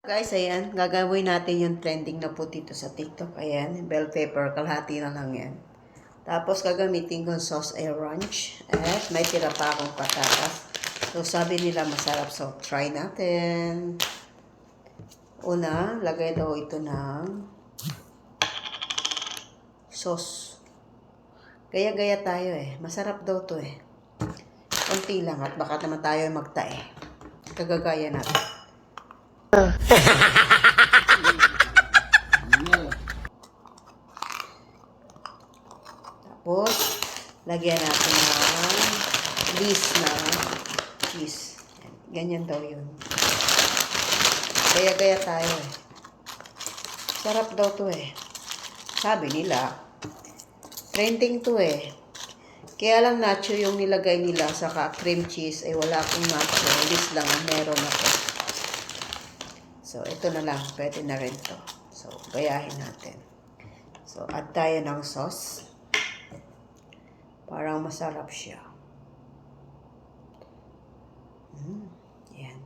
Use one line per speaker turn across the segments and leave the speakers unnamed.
Guys, ayan, gagawin natin yung trending na po dito sa TikTok. Ayan, bell pepper, kalahati na lang yan. Tapos gagamitin ko sauce ay ranch. At may tira pa akong patatas. So sabi nila masarap, so try natin. Una, lagay daw ito ng sauce. Gaya-gaya tayo eh. Masarap daw to eh. Konti lang at baka naman tayo magtae. Kagagaya natin. Tapos, lagyan natin ng list na cheese. Ganyan daw yun. Gaya-gaya tayo eh. Sarap daw to eh. Sabi nila, trending to eh. Kaya lang nacho yung nilagay nila saka cream cheese ay wala akong nacho. List lang ang meron ako. So, ito na lang. Pwede na rin to. So, gayahin natin. So, add tayo ng sauce. Parang masarap siya. Yan.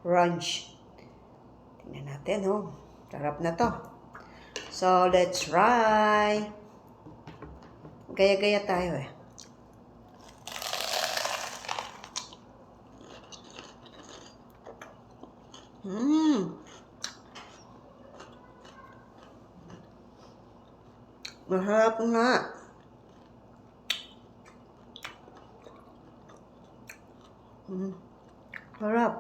Ranch. Tingnan natin, oh. Sarap na to. So, let's try. Gaya-gaya tayo, eh. Masarap nga. Sarap.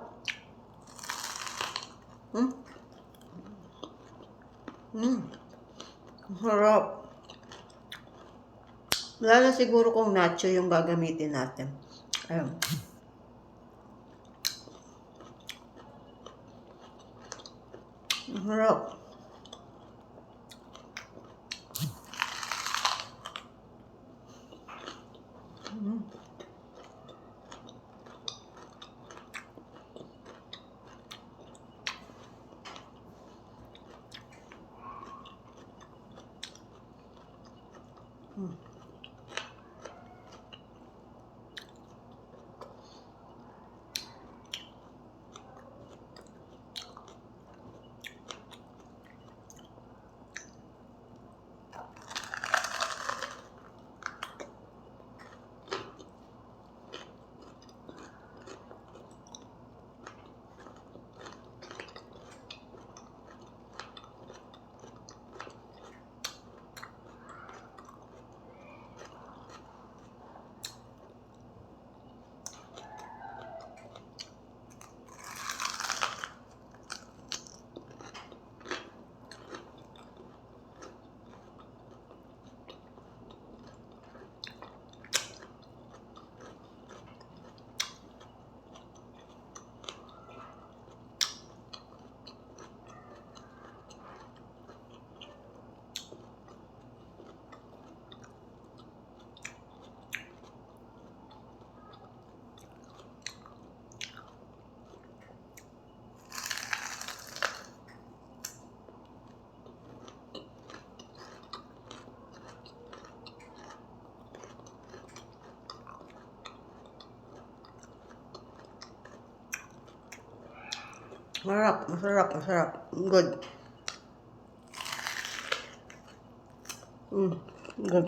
Sarap. Lalo siguro kung nacho yung gagamitin natin. Ayun. Sarap. Masarap, masarap, masarap. Good. Good.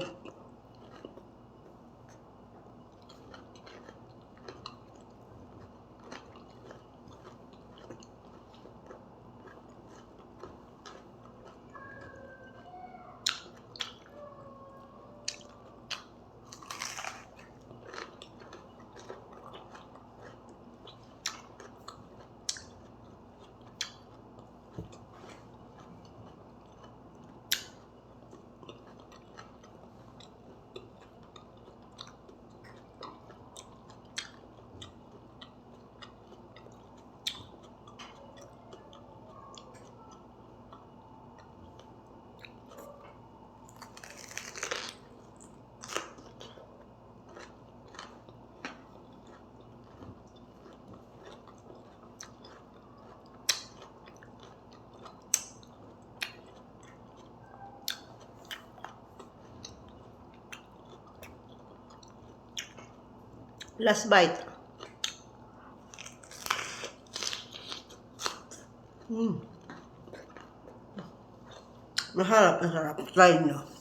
Last bite. Masarap, masarap. Try nyo.